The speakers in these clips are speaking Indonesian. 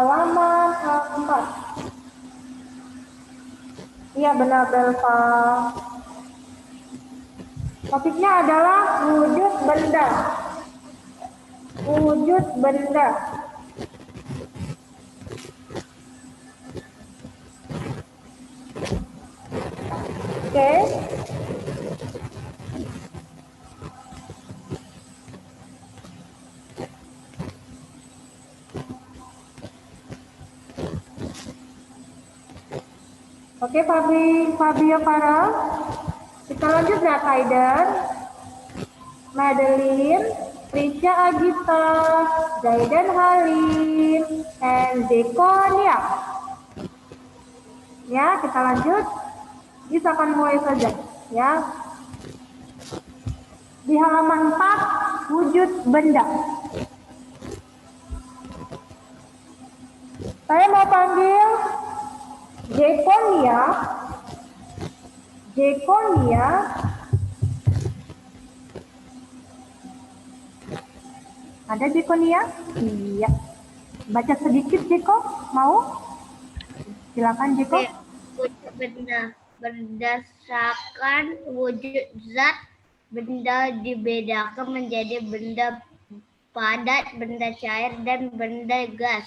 halaman 4. Iya benar Belva. Topiknya adalah wujud benda. Wujud benda. Oke. Oke, Fabio Farah. Kita lanjut ya, Kaidan, Madeline, Prisha Agita, Zaidan Halim, and Dekonia. Ya, kita lanjut. Kita akan mulai saja, ya. Di halaman 4, wujud benda. Saya mau panggil Jekonia. Ada Jekonia? Iya. Baca sedikit Jeko, mau? Silakan Jeko. Wujud benda berdasarkan wujud zat, benda dibedakan menjadi benda padat, benda cair, dan benda gas.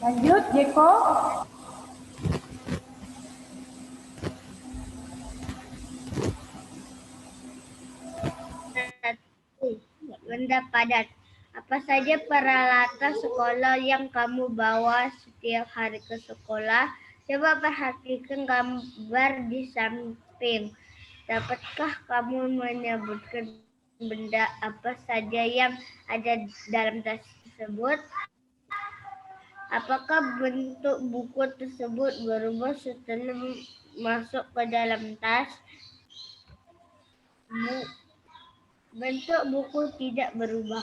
Lanjut Jeko. Benda padat. Apa saja peralatan sekolah yang kamu bawa setiap hari ke sekolah? Coba perhatikan gambar di samping. Dapatkah kamu menyebutkan benda apa saja yang ada dalam tas tersebut? Apakah bentuk buku tersebut berubah setelah masuk ke dalam tas? Bentuk buku tidak berubah.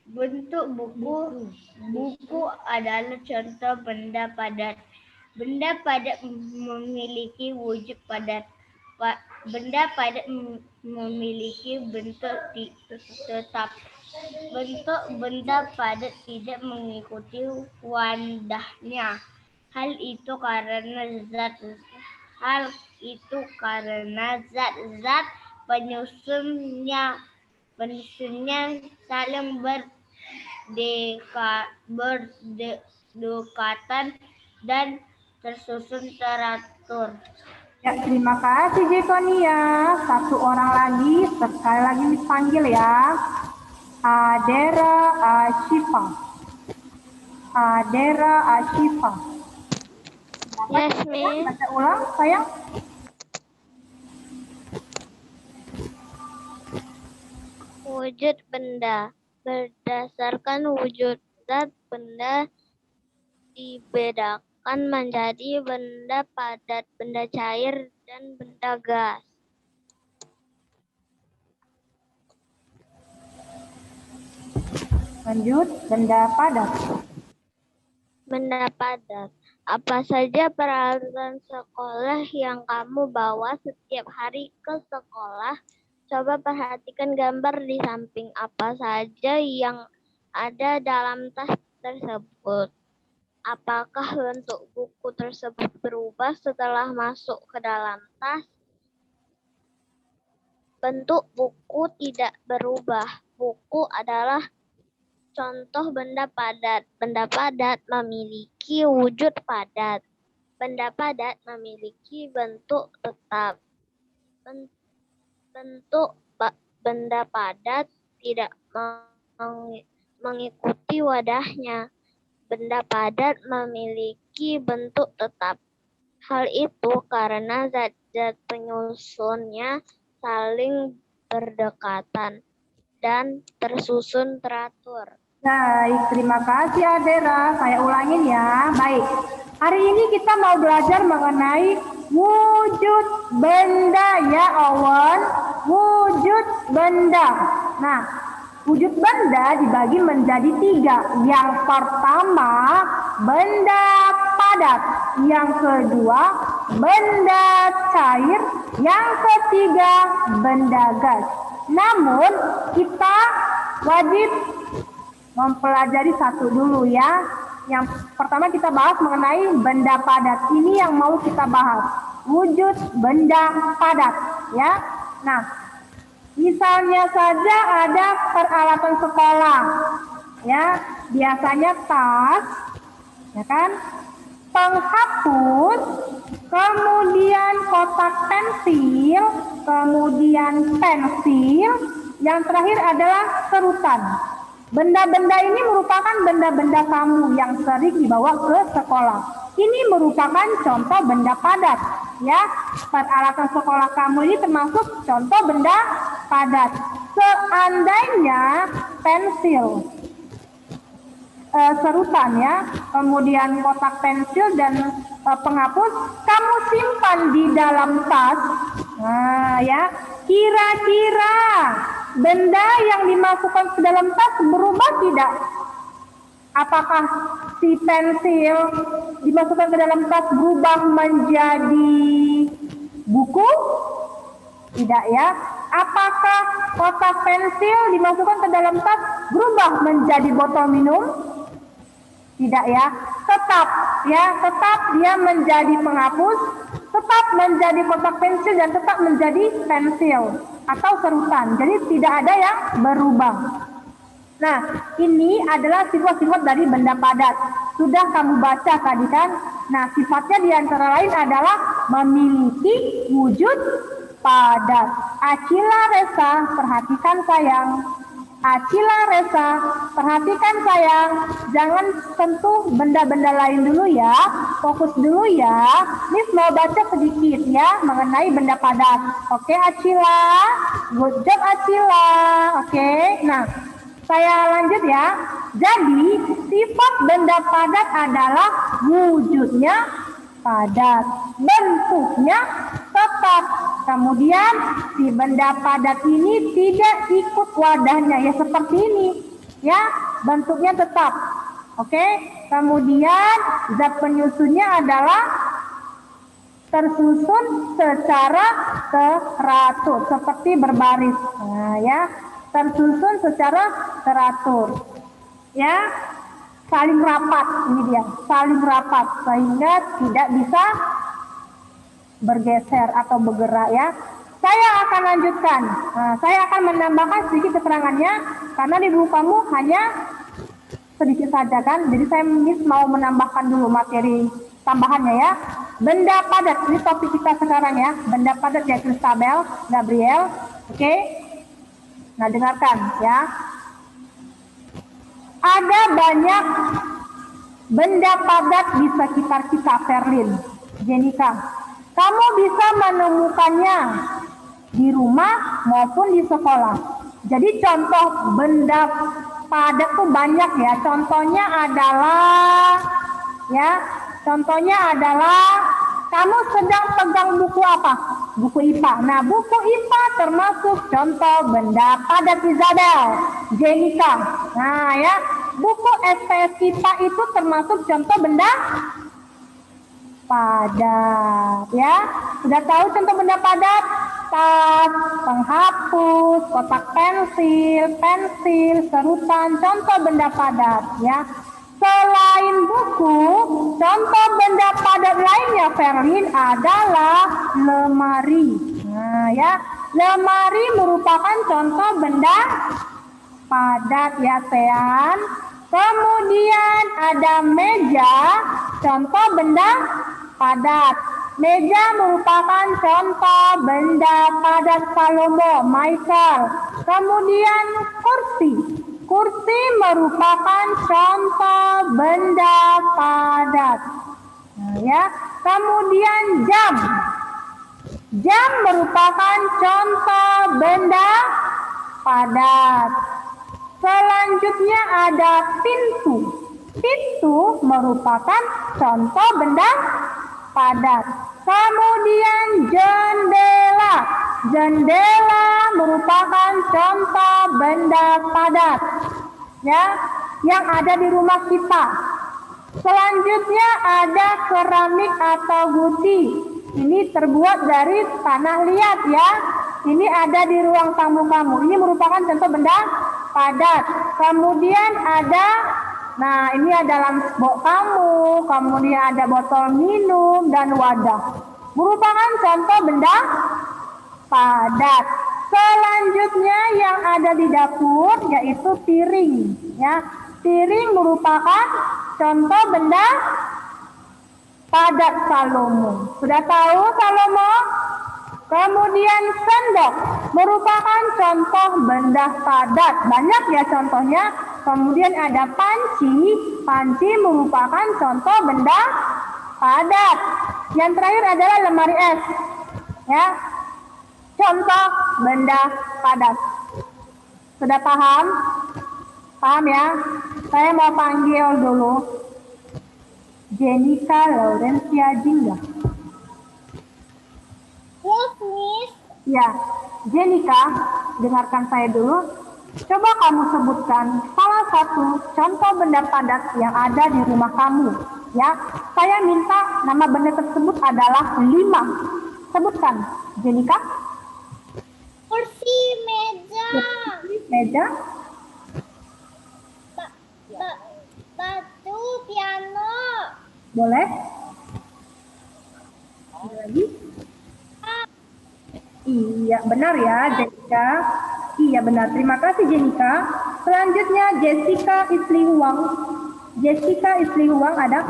Bentuk buku adalah contoh benda padat. Benda padat memiliki wujud padat. Benda padat memiliki bentuk tetap. Bentuk benda padat tidak mengikuti wadahnya. Hal itu karena zat-zat penyusunnya saling berdekatan dan tersusun teratur. Ya, terima kasih Jekonia. Satu orang lagi, sekali lagi dipanggil ya. Adera Ashifa. Yes, Miss. Baca ulang, sayang. Wujud benda berdasarkan wujud zat, benda dibedakan menjadi benda padat, benda cair, dan benda gas. Lanjut, benda padat. Benda padat. Apa saja peralatan sekolah yang kamu bawa setiap hari ke sekolah? Coba perhatikan gambar di samping. Apa saja yang ada dalam tas tersebut? Apakah bentuk buku tersebut berubah setelah masuk ke dalam tas? Bentuk buku tidak berubah. Buku adalah contoh benda padat. Benda padat memiliki wujud padat. Benda padat memiliki bentuk tetap. Bentuk benda padat tidak mengikuti wadahnya. Benda padat memiliki bentuk tetap. Hal itu karena zat-zat penyusunnya saling berdekatan dan tersusun teratur. Baik, terima kasih Adera. Saya ulangin ya. Baik, hari ini kita mau belajar mengenai wujud benda ya Owen. Wujud benda. Nah, wujud benda dibagi menjadi 3. Yang pertama, benda padat. Yang kedua, benda cair. Yang ketiga, benda gas. Namun kita wajib mempelajari satu dulu ya. Yang pertama kita bahas mengenai benda padat. Ini yang mau kita bahas. Wujud benda padat ya. Nah, misalnya saja ada peralatan sekolah ya, biasanya tas, ya kan, penghapus, kemudian kotak pensil, kemudian pensil, yang terakhir adalah serutan. Benda-benda ini merupakan benda-benda kamu yang sering dibawa ke sekolah. Ini merupakan contoh benda padat, ya. Peralatan sekolah kamu ini termasuk contoh benda padat. Seandainya pensil, serutan ya, kemudian kotak pensil dan penghapus kamu simpan di dalam tas. Nah ya, kira-kira benda yang dimasukkan ke dalam tas berubah tidak? Apakah si pensil dimasukkan ke dalam tas berubah menjadi buku? Tidak ya. Apakah kotak pensil dimasukkan ke dalam tas berubah menjadi botol minum? Tidak ya. Tetap dia menjadi penghapus, tetap menjadi kotak pensil dan tetap menjadi pensil atau serutan. Jadi tidak ada yang berubah. Nah, ini adalah sifat-sifat dari benda padat. Sudah kamu baca tadi kan? Nah, sifatnya diantara lain adalah memiliki wujud padat. Acila Resa, perhatikan sayang. Acila Resa, perhatikan sayang. Jangan sentuh benda-benda lain dulu ya. Fokus dulu ya. Miss mau baca sedikit ya mengenai benda padat. Oke Acila? Good job Acila. Oke, nah saya lanjut ya. Jadi sifat benda padat adalah wujudnya padat, bentuknya tetap. Kemudian si benda padat ini tidak ikut wadahnya ya seperti ini ya, bentuknya tetap. Oke, kemudian zat penyusunnya adalah tersusun secara teratur seperti berbaris. Nah ya, tersusun secara teratur ya, saling rapat. Ini dia, saling rapat sehingga tidak bisa bergeser atau bergerak ya. Saya akan lanjutkan. Nah, saya akan menambahkan sedikit keterangannya karena di buku kamu hanya sedikit saja kan. Jadi saya mau menambahkan dulu materi tambahannya ya. Benda padat, ini topik kita sekarang ya. Benda padat ya Kristabel, Gabriel. Oke. Nah, dengarkan ya. Ada banyak benda padat di sekitar kita, Ferlin, Jenika. Kamu bisa menemukannya di rumah maupun di sekolah. Jadi contoh benda padat tuh banyak ya. Contohnya adalah kamu sedang pegang buku apa? Buku IPA. Nah, buku IPA termasuk contoh benda padat Isabel, Jenika. Nah ya, buku SPS IPA itu termasuk contoh benda padat ya. Sudah tahu contoh benda padat? Tas, penghapus, kotak pensil, serutan, contoh benda padat ya. Selain buku, contoh benda padat lainnya Ferlin adalah lemari. Nah ya, lemari merupakan contoh benda padat ya Tean. Kemudian ada meja, contoh benda padat. Meja merupakan contoh benda padat Salomo, Michael. Kemudian kursi merupakan contoh benda padat. Nah, ya. Kemudian jam merupakan contoh benda padat. Selanjutnya ada pintu merupakan contoh benda padat. Kemudian jendela merupakan contoh benda padat ya, yang ada di rumah kita. Selanjutnya ada keramik atau guti. Ini terbuat dari tanah liat ya. ini ada di ruang tamu kamu. Ini merupakan contoh benda padat. Kemudian ada, nah ini ada lampok kamu, kemudian ada botol minum dan wadah. Merupakan contoh benda padat. Selanjutnya yang ada di dapur yaitu piring. Ya, piring merupakan contoh benda padat Salomo. Sudah tahu Salomo? Kemudian sendok merupakan contoh benda padat. Banyak ya contohnya. Kemudian ada panci. Panci merupakan contoh benda padat. Yang terakhir adalah lemari es. Ya. Contoh benda padat. Sudah paham? Paham ya? Saya mau panggil dulu Jenika Laurencia Jingga. Yes, Miss. Ya, Jenika, dengarkan saya dulu. Coba kamu sebutkan salah satu contoh benda padat yang ada di rumah kamu. Ya, saya minta nama benda tersebut adalah 5. Sebutkan, Jenika. Kursi, meja. Meja. Batu, piano. Boleh? Ada lagi? Iya, benar ya, Jessica. Iya, benar. Terima kasih, Jessica. Selanjutnya, Jessica Isli Huang. Jessica Isli Huang ada?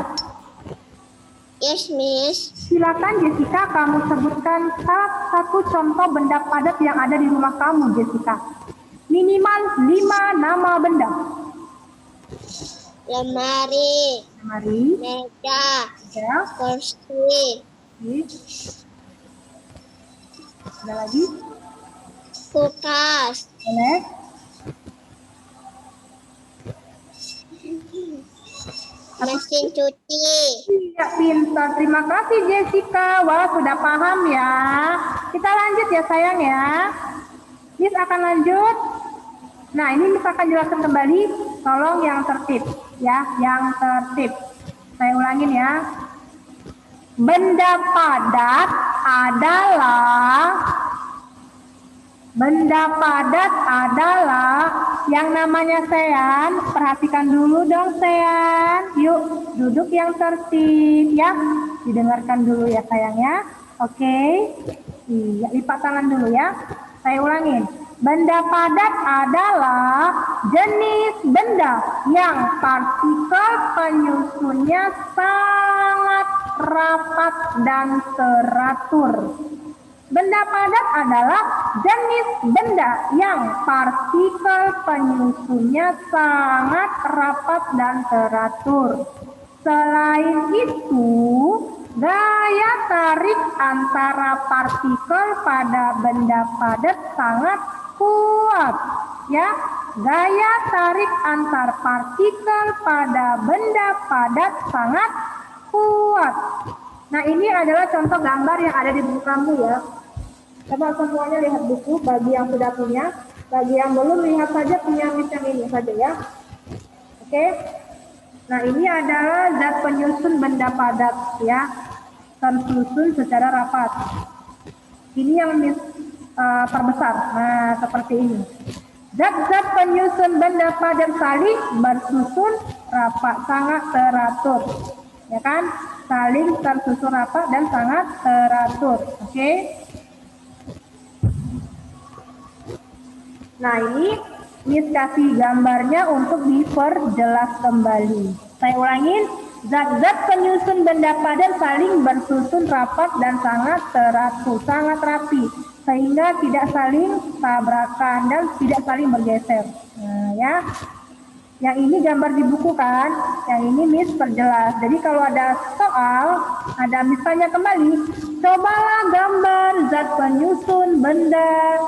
Yes, Miss. Silakan, Jessica, kamu sebutkan salah satu contoh benda padat yang ada di rumah kamu, Jessica. Minimal 5 nama benda. Lemari, Mari. meja, Ya. kursi, Ada lagi? kulkas, Boleh? mesin cuci. Iya, pintar. Terima kasih, Jessica. Wah, sudah paham ya. Kita lanjut ya, sayang ya. Miss akan lanjut. Nah, ini Miss akan jelaskan kembali. Tolong yang tertib. Ya, yang tertib. Saya ulangin ya. Benda padat adalah yang namanya Sean. Perhatikan dulu dong, Sean. Yuk, duduk yang tertib ya. Didengarkan dulu ya, sayang ya. Oke. Iya, lipat tangan dulu ya. Saya ulangin. Benda padat adalah jenis benda yang partikel penyusunnya sangat rapat dan teratur. Benda padat adalah jenis benda yang partikel penyusunnya sangat rapat dan teratur. Selain itu, gaya tarik antara partikel pada benda padat sangat kuat. Ya, gaya tarik antar partikel pada benda padat sangat kuat. Nah, ini adalah contoh gambar yang ada di buku kamu ya. Coba semuanya lihat buku bagi yang sudah punya, bagi yang belum lihat saja punya Miss yang ini saja ya. Oke. Nah, ini adalah zat penyusun benda padat ya, tersusun secara rapat. Ini yang Miss perbesar. Nah, seperti ini. Zat-zat penyusun benda padat saling bersusun rapat, sangat teratur. Ya kan? Saling tersusun rapat dan sangat teratur. Oke. Nah, ini Miss kasih gambarnya untuk diperjelas kembali. Saya ulangin, zat-zat penyusun benda padat saling bersusun rapat dan sangat teratur, sangat rapi, sehingga tidak saling tabrakan dan tidak saling bergeser. Nah, ya. Yang ini gambar di buku kan, yang ini Miss perjelas. Jadi kalau ada soal, ada misalnya kembali, cobalah gambar zat penyusun benda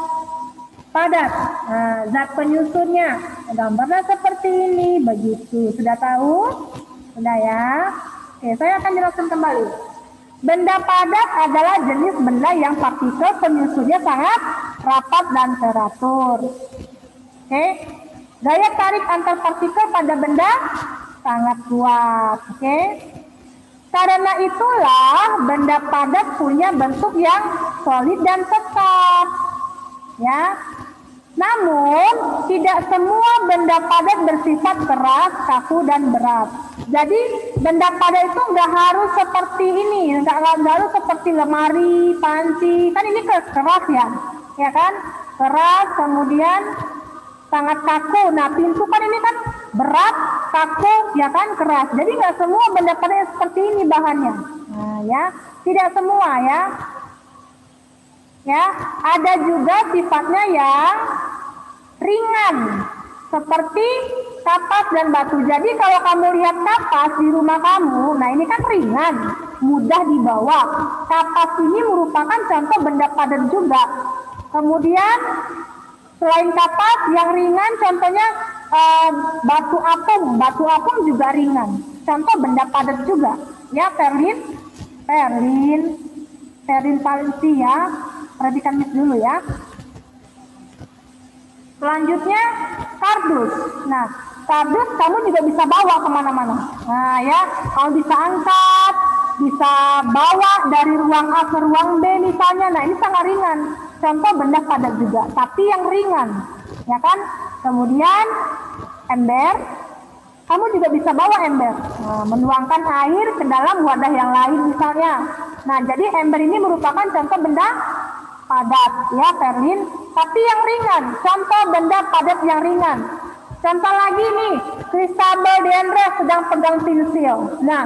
padat. Nah, zat penyusunnya, gambarnya seperti ini, begitu. Sudah tahu? Sudah ya? Oke, saya akan jelaskan kembali. Benda padat adalah jenis benda yang partikel penyusunnya sangat rapat dan teratur. Oke. Gaya tarik antar partikel pada benda sangat kuat. Oke. Karena itulah benda padat punya bentuk yang solid dan tetap. ya. Namun tidak semua benda padat bersifat keras, kaku dan berat. Jadi benda padat itu nggak harus seperti ini, nggak harus seperti lemari, panci. Kan ini keras ya kan? Keras, kemudian sangat kaku. Nah, pintu kan ini kan berat, kaku, ya kan, keras. Jadi nggak semua benda padat seperti ini bahannya. Nah, ya, tidak semua ya. Ya, ada juga sifatnya yang ringan, seperti kapas dan batu. Jadi kalau kamu lihat kapas di rumah kamu, nah ini kan ringan, mudah dibawa. Kapas ini merupakan contoh benda padat juga. Kemudian selain kapas yang ringan, contohnya batu apung juga ringan. Contoh benda padat juga. Ya, Perlin Valencia. Perhatikan Miss dulu ya. Selanjutnya kardus. Nah, kardus kamu juga bisa bawa kemana-mana. Nah ya, kamu bisa angkat, bisa bawa dari ruang A ke ruang B misalnya. Nah ini sangat ringan. Contoh benda padat juga, tapi yang ringan, ya kan? Kemudian ember, kamu juga bisa bawa ember. Nah, menuangkan air ke dalam wadah yang lain misalnya. Nah jadi ember ini merupakan contoh benda padat ya Perlin, tapi yang ringan. Contoh benda padat yang ringan. Contoh lagi nih, Christabel Deandre sedang pegang pensil. Nah,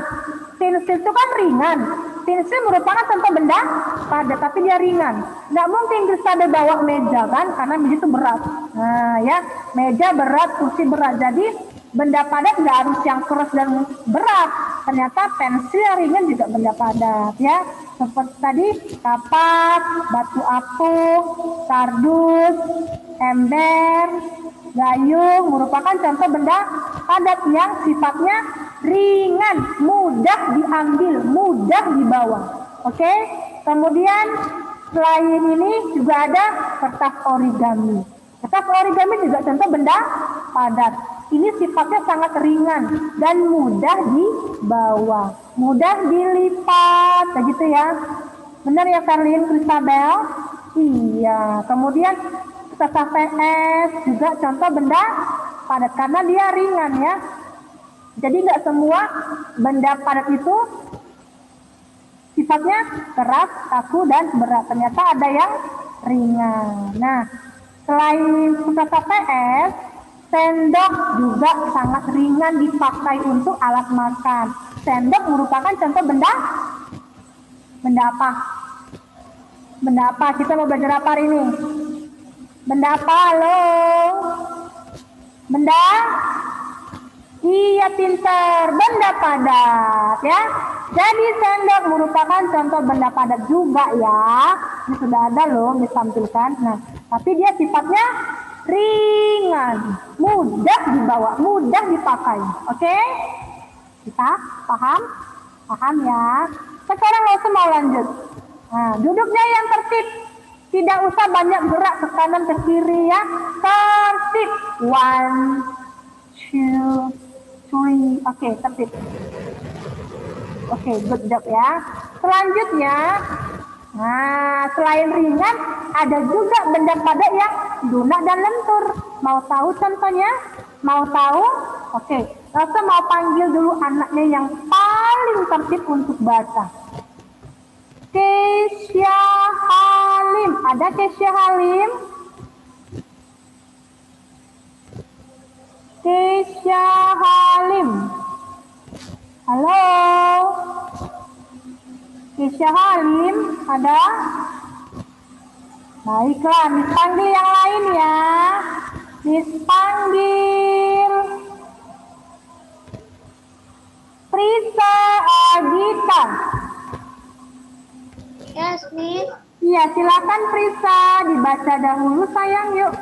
pensil itu kan ringan. Pensil merupakan contoh benda padat, tapi dia ringan. Nggak mungkin Christabel bawa meja kan, karena meja itu berat. Nah ya, meja berat, kursi berat. Jadi benda padat nggak harus yang keras dan berat. Ternyata pensil yang ringan juga benda padat ya. Seperti tadi kapas, batu apung, kardus, ember, gayung merupakan contoh benda padat yang sifatnya ringan, mudah diambil, mudah dibawa. Oke? Kemudian selain ini juga ada kertas origami. Kertas origami juga contoh benda padat. Ini sifatnya sangat ringan dan mudah dibawa, mudah dilipat, begitu ya. Benar ya Karlin, Christabel? Iya. Kemudian kertas PS juga contoh benda padat karena dia ringan ya. Jadi nggak semua benda padat itu sifatnya keras, kaku dan berat. Ternyata ada yang ringan. Nah, selain kertas PS, sendok juga sangat ringan dipakai untuk alat makan. Sendok merupakan contoh benda apa? Benda apa? Kita mau belajar apa hari ini? Benda apa? Halo? Benda? Iya pintar, benda padat ya. Jadi sendok merupakan contoh benda padat juga ya. Ini sudah ada loh ditampilkan. Nah, tapi dia sifatnya ringan, mudah dibawa, mudah dipakai. Oke? Kita paham? Paham ya? Sekarang langsung mau lanjut. Nah, duduknya yang tertib. Tidak usah banyak gerak ke kanan ke kiri ya. Tertib. 1, 2, 3. Oke, tertib. Oke, good job ya. Selanjutnya, nah selain ringan, ada juga benda padat yang lunak dan lentur. Mau tahu contohnya? Mau tahu? Oke, langsung mau panggil dulu anaknya yang paling tertib untuk baca. Kesya Halim. Ada Kesya Halim? Kesya Halim. Halo? Kesya Halim, ada? Baiklah, Miss panggil yang lain ya. Miss panggil. Prisa Agita. Yes, Miss. Iya, silakan Prisa, dibaca dahulu sayang yuk.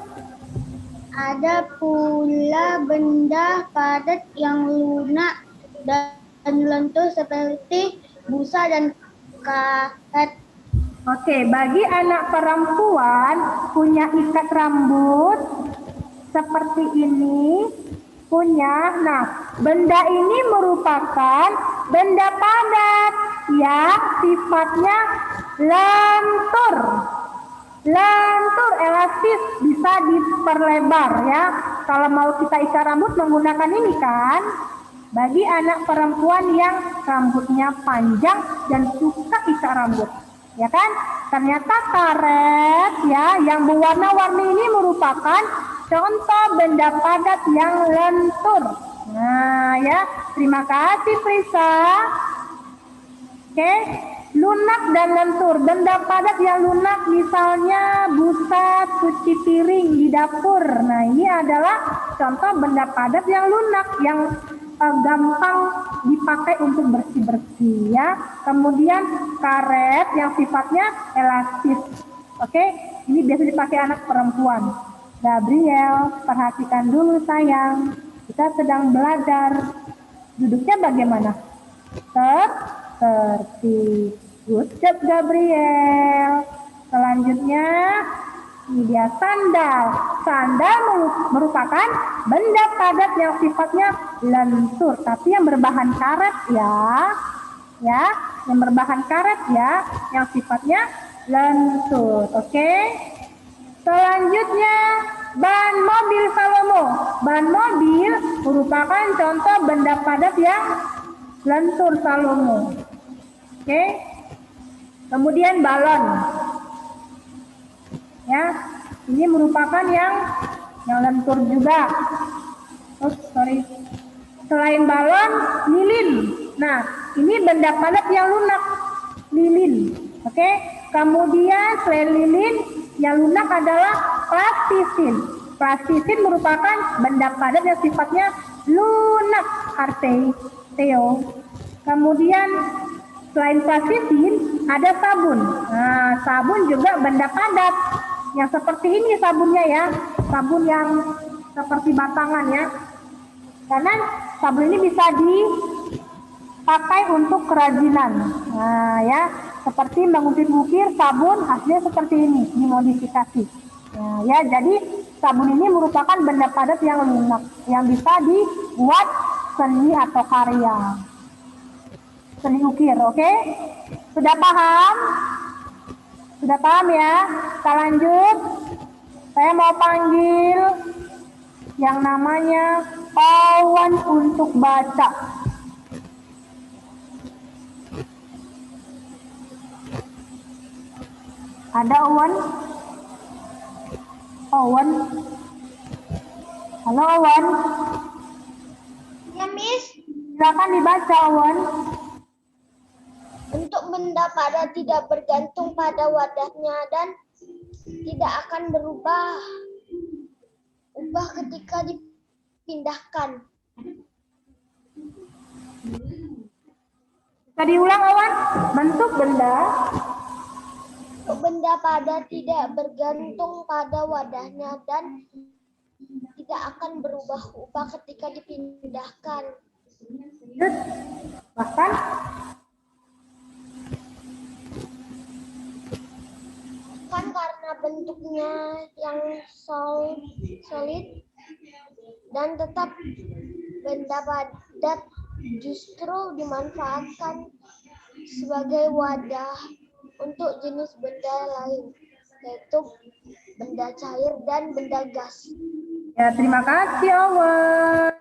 Ada pula benda padat yang lunak dan lentur seperti busa dan karet. Oke, bagi anak perempuan punya ikat rambut seperti ini, punya. Nah, benda ini merupakan benda padat yang sifatnya lentur. Lentur, elastis, bisa diperlebar ya. Kalau mau kita ikat rambut menggunakan ini kan. Bagi anak perempuan yang rambutnya panjang dan suka ikat rambut, ya kan? Ternyata karet ya yang berwarna-warni ini merupakan contoh benda padat yang lentur. Nah ya, terima kasih Prisa. Oke, lunak dan lentur, benda padat yang lunak misalnya busa cuci piring di dapur. Nah ini adalah contoh benda padat yang lunak yang gampang dipakai untuk bersih-bersih ya. Kemudian karet yang sifatnya elastis. Oke, ini biasa dipakai anak perempuan. Gabriel, perhatikan dulu sayang. Kita sedang belajar. Duduknya bagaimana? Tertib. Good job Gabriel. Selanjutnya ini dia sandal. Sandal merupakan benda padat yang sifatnya lentur, tapi yang berbahan karet ya, yang berbahan karet ya, yang sifatnya lentur. Oke. Selanjutnya ban mobil Salomo. Ban mobil merupakan contoh benda padat yang lentur Salomo. Oke. Kemudian balon. Ya, ini merupakan yang lentur juga. Oh, sorry. Selain balon, lilin. Nah, ini benda padat yang lunak, lilin. Oke. Kemudian selain lilin, yang lunak adalah plastisin. Plastisin merupakan benda padat yang sifatnya lunak, Theo. Kemudian selain plastisin ada sabun. Nah, sabun juga benda padat. Yang seperti ini sabunnya ya, sabun yang seperti batangan ya. Karena sabun ini bisa dipakai untuk kerajinan. Nah ya, seperti mengukir-ukir sabun hasilnya seperti ini, dimodifikasi. Nah ya, jadi sabun ini merupakan benda padat yang lunak, yang bisa dibuat seni atau karya. Seni ukir, oke? Sudah paham? Sudah paham ya? Kita lanjut. Saya mau panggil yang namanya Owen untuk baca. Ada Owen? Owen? Halo Owen? Ya, Miss. Silakan dibaca Owen. Untuk benda padat tidak bergantung pada wadahnya dan tidak akan berubah ketika dipindahkan. Bisa diulang Owen? Bentuk benda. Untuk benda padat tidak bergantung pada wadahnya dan tidak akan berubah-ubah ketika dipindahkan. Bahkan karena bentuknya yang solid dan tetap benda padat justru dimanfaatkan sebagai wadah untuk jenis benda lain, yaitu benda cair dan benda gas. ya, terima kasih Owen.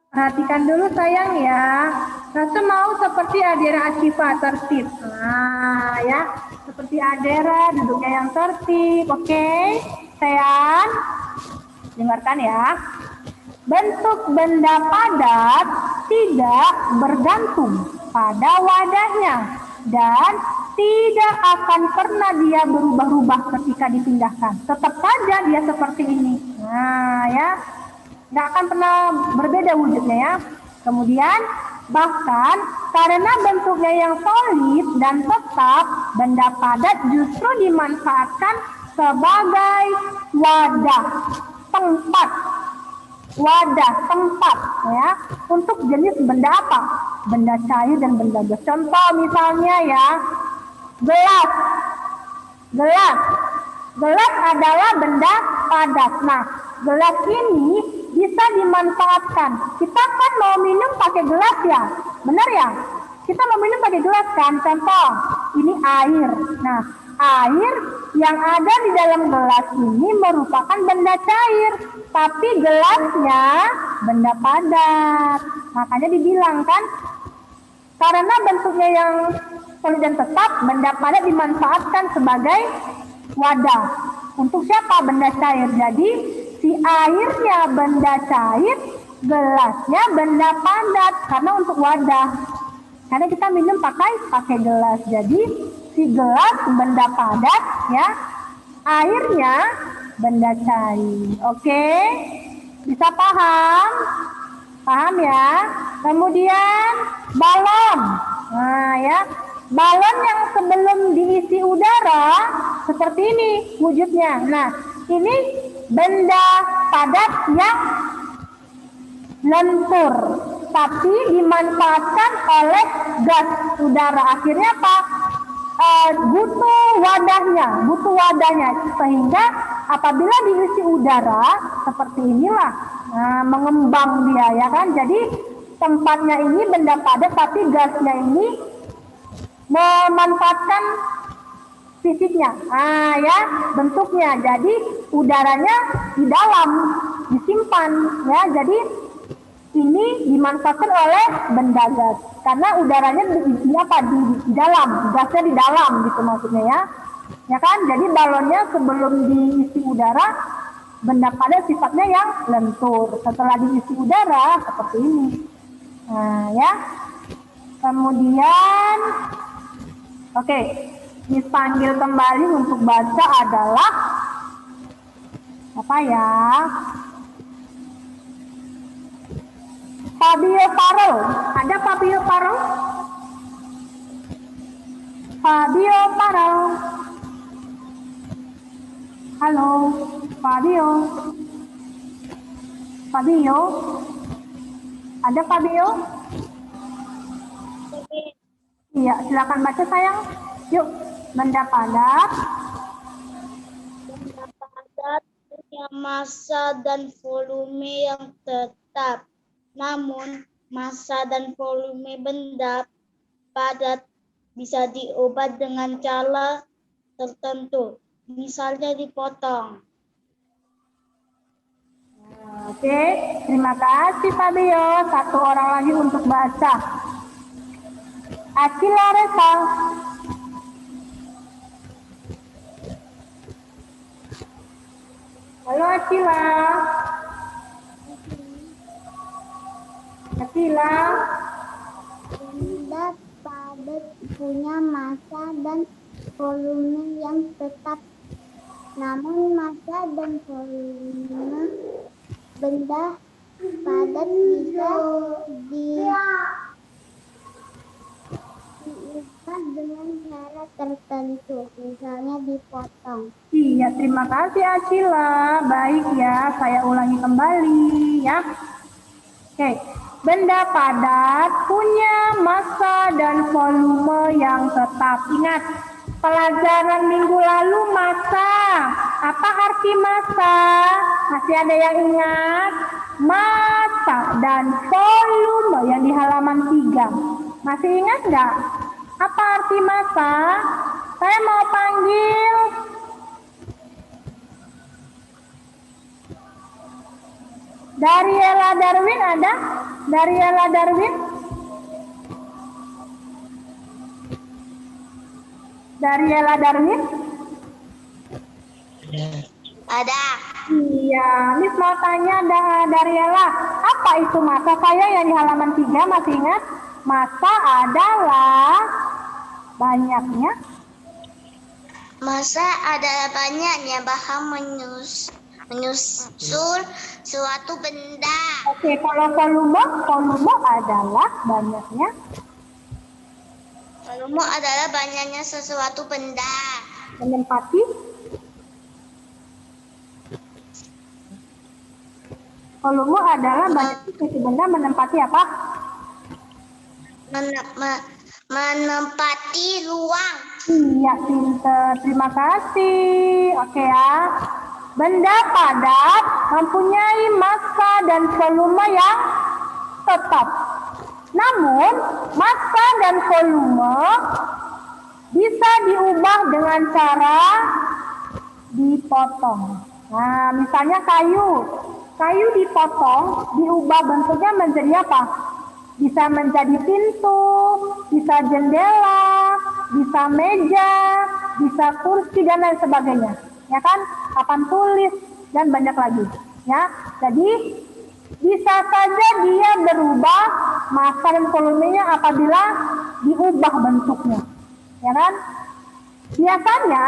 Perhatikan dulu sayang ya. Rasa mau seperti Adera Ashifa tertib. Nah ya, seperti Adera duduknya yang tertib. Oke, sayang. Dengarkan ya. Bentuk benda padat tidak bergantung pada wadahnya dan tidak akan pernah dia berubah-ubah ketika dipindahkan. Tetap saja dia seperti ini. Nah ya, nggak akan pernah berbeda wujudnya ya. Kemudian bahkan karena bentuknya yang solid dan tetap, benda padat justru dimanfaatkan sebagai wadah tempat ya untuk jenis benda apa? Benda cair dan benda gas. Contoh misalnya ya, gelas. Gelas adalah benda padat. Nah, gelas ini bisa dimanfaatkan. Kita kan mau minum pakai gelas ya, benar ya? Kita mau minum pakai gelas kan? Contoh, ini air. Nah, air yang ada di dalam gelas ini merupakan benda cair, tapi gelasnya benda padat. Makanya dibilang kan, karena bentuknya yang solid dan tetap, benda padat dimanfaatkan sebagai wadah. Untuk siapa? Benda cair. Jadi si airnya benda cair, gelasnya benda padat karena untuk wadah. Karena kita minum pakai gelas. Jadi si gelas benda padat ya, airnya benda cair. Oke? Bisa paham? Paham ya? Kemudian balon. Nah ya, balon yang sebelum diisi udara seperti ini wujudnya. Nah, ini benda padat yang lentur, tapi dimanfaatkan oleh gas udara. Akhirnya apa? Butuh wadahnya, sehingga apabila diisi udara seperti inilah, mengembang dia ya kan. Jadi tempatnya ini benda padat, tapi gasnya ini memanfaatkan fisiknya, ya bentuknya. Jadi udaranya di dalam disimpan ya. Jadi ini dimanfaatkan oleh benda gas karena udaranya di dalam, gasnya di dalam gitu maksudnya ya kan. Jadi balonnya sebelum diisi udara benda padat sifatnya yang lentur, setelah diisi udara seperti ini. Nah ya, kemudian oke, Miss panggil kembali untuk baca adalah apa ya? Fabio Farel. Ada Fabio Farel? Fabio Farel. Halo, Fabio. Fabio? Ada Fabio? Iya, silakan baca sayang. Yuk, benda padat. Benda padat punya massa dan volume yang tetap. Namun, massa dan volume benda padat bisa diubah dengan cara tertentu. Misalnya dipotong. Oke, terima kasih Fabio. Satu orang lagi untuk baca. Akila Resa. Halo Akila. Akila. Benda padat punya massa dan volume yang tetap. Namun massa dan volume benda padat bisa diubah dengan cara tertentu, misalnya dipotong. Iya, terima kasih Akila. Baik ya, saya ulangi kembali ya. Oke, benda padat punya massa dan volume yang tetap. Ingat, pelajaran minggu lalu massa. Apa arti massa? Masih ada yang ingat? Massa dan volume yang di halaman 3. Masih ingat nggak? Apa arti massa? Saya mau panggil Dariela Darwin, ada? Dariela Darwin? Dariela Darwin? Ada. Iya, Miss mau tanya Dariela, apa itu massa? Saya yang di halaman 3 masih ingat? Massa adalah banyaknya. Massa adalah banyaknya bahan menyusul suatu benda. Oke, kalau volume adalah banyaknya. Volume adalah banyaknya sesuatu benda. Menempati. Volume adalah banyaknya suatu benda menempati apa? Menempati ruang. Iya, pinter. Terima kasih. Oke ya. Benda padat mempunyai massa dan volume yang tetap. Namun, massa dan volume Bisa diubah dengan cara dipotong. Nah, misalnya kayu. Kayu dipotong, diubah bentuknya menjadi apa? Bisa menjadi pintu, bisa jendela, bisa meja, bisa kursi dan lain sebagainya. Ya kan? Papan tulis dan banyak lagi. Ya. Jadi bisa saja dia berubah massa dan volumenya apabila diubah bentuknya. Ya kan? Biasanya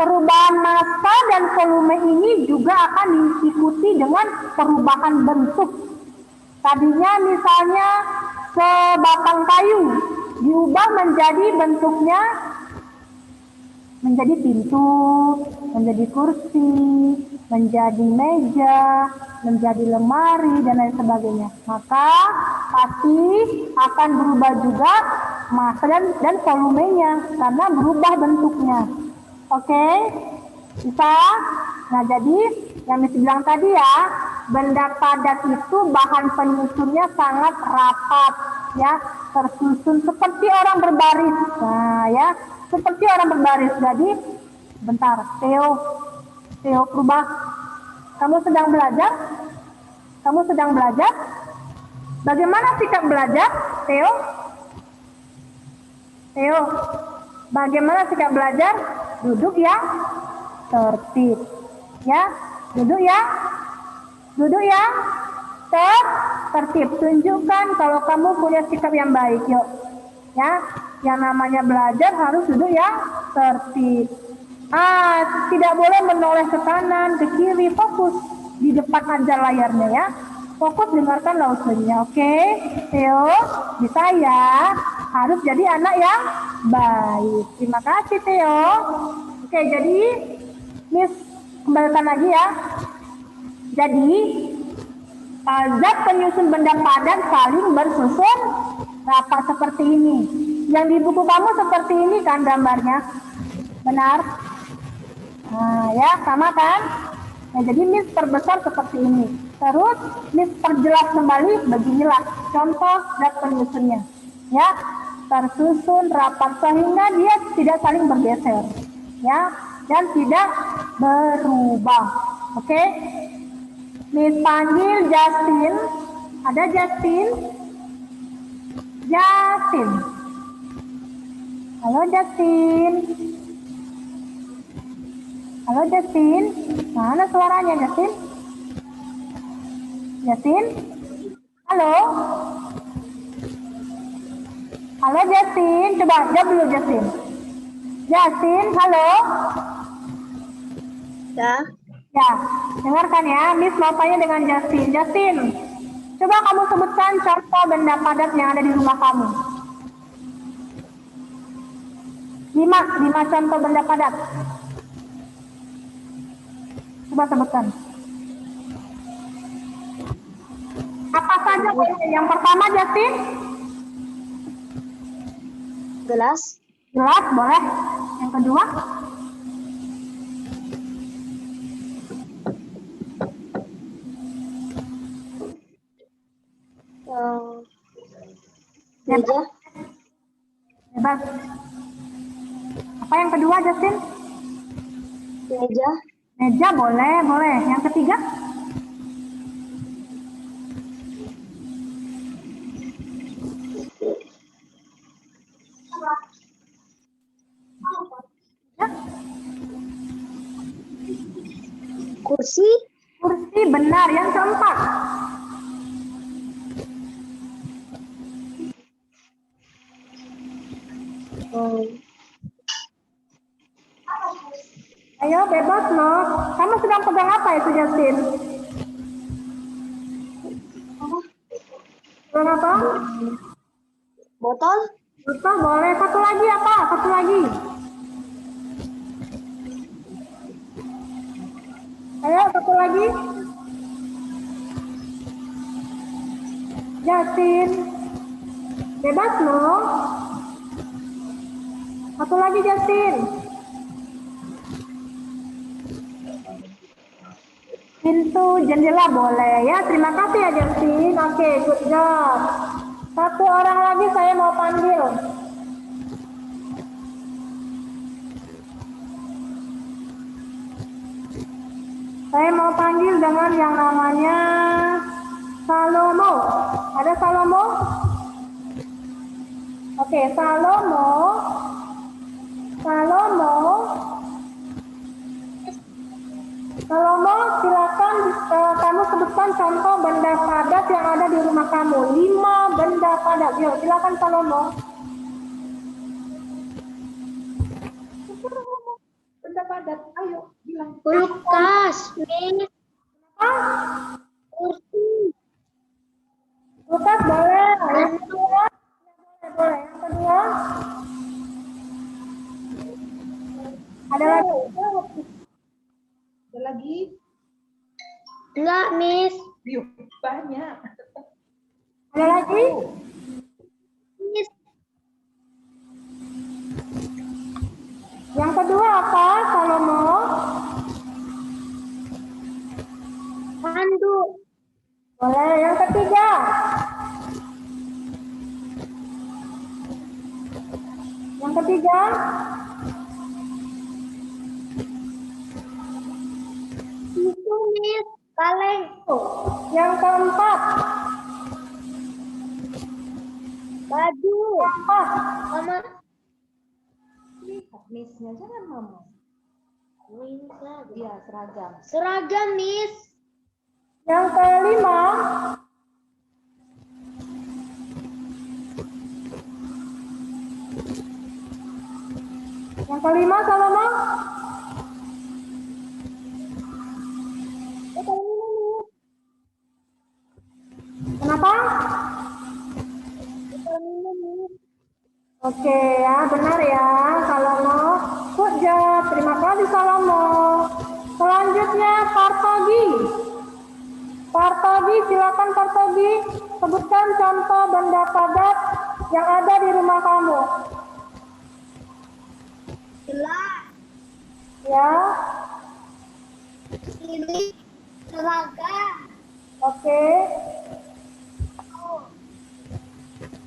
perubahan massa dan volume ini juga akan diikuti dengan perubahan bentuk. Tadinya misalnya sebatang kayu diubah menjadi bentuknya menjadi pintu, menjadi kursi, menjadi meja, menjadi lemari, dan lain sebagainya. Maka pasti akan berubah juga massa dan volumenya karena berubah bentuknya. Oke? Bisa? Nah, jadi yang Miss bilang tadi ya, benda padat itu bahan penyusunnya sangat rapat, ya, tersusun seperti orang berbaris. Nah, ya, seperti orang berbaris. Jadi, bentar, Theo Purba, kamu sedang belajar? Kamu sedang belajar? Bagaimana sikap belajar, Theo? Theo, bagaimana sikap belajar? Duduk ya, tertib. Ya, duduk ya. Duduk ya. Tertib. Tunjukkan kalau kamu punya sikap yang baik, yuk. Ya, yang namanya belajar harus duduk ya, tertib. Tidak boleh menoleh ke kanan, ke kiri, fokus di depan aja layarnya ya. Fokus dengarkan lautnya, oke? Theo, bisa ya. Harus jadi anak yang baik. Terima kasih Theo. Oke, jadi Miss kembalikan lagi ya. Jadi zat penyusun benda padat saling bersusun rapat seperti ini. Yang di buku kamu seperti ini kan gambarnya, benar? Nah ya, sama kan? Nah, jadi Miss perbesar seperti ini. Terus Miss perjelas kembali, beginilah contoh zat penyusunnya. Ya, tersusun rapat sehingga dia tidak saling bergeser. Ya, dan tidak berubah. Oke? Miss panggil Justin. Ada Justin? Justin. Halo Justin. Halo Justin. Mana suaranya Justin? Justin? Halo? Halo Justin. Coba jawab dulu Justin. Justin, halo? Ya. Ya, dengarkan ya. Miss mau tanya dengan Justin. Justin, coba kamu sebutkan contoh benda padat yang ada di rumah kamu. 5 contoh benda padat. Coba sebutkan. Apa saja boleh? Yang pertama Justin? Gelas. Gelas boleh. Yang kedua? Meja. Bebas. Apa yang kedua Justin? Meja. Meja boleh, boleh. Yang ketiga? Kursi. Kursi benar. Yang keempat? Ayo bebas loh. Kamu sedang pegang apa itu Justin? Pegang apa? Botol. Botol boleh. Satu lagi apa? Satu lagi. Ayo satu lagi. Justin. Bebas loh. Satu lagi Justin. Pintu jendela boleh ya. Terima kasih ya Justin. Oke, good job. Satu orang lagi saya mau panggil. Saya mau panggil dengan yang namanya Salomo. Ada Salomo? Oke, Salomo. Salomo. Salomo, silakan kamu sebutkan contoh benda padat yang ada di rumah kamu. 5 benda padat. Yuk, silakan Salomo. Benda padat, ayo bilang. Kulkas, Miss. Ah, Kursi. kulkas boleh. Yang kedua, boleh. Yang kedua, ada lagi. Ada lagi? Enggak, Miss. Yuk, banyak. Ada lagi? Miss. Yang kedua apa, Salomo? Handuk. Boleh. Yang ketiga? Yang ketiga? Itu, Miss. Kaleng. Yang keempat? Baju. Apa? Sama Miss-nya jangan ngomong. Iya, seragam. seragam, Miss. Yang kelima? Yang kelima, Salomo? Kenapa? Oke ya, benar ya, Salomo. Good job. Terima kasih, Salomo. Selanjutnya, Partogi. Partogi, silakan Partogi. Sebutkan contoh benda padat yang ada di rumah kamu. Gelas. Ya, Ini seragam. oke.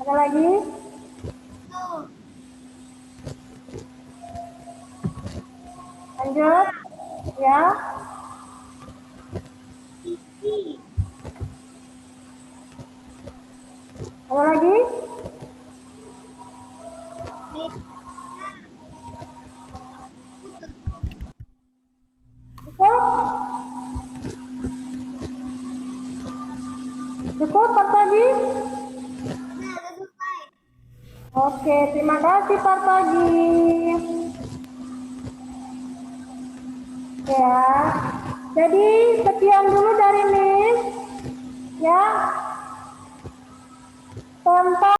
Ada lagi? Lanjut. Ya. Isi. Ada lagi? Cukup? Cukup, Partogi? Oke, terima kasih, Partogi. Ya, jadi sekian dulu dari Miss. Ya,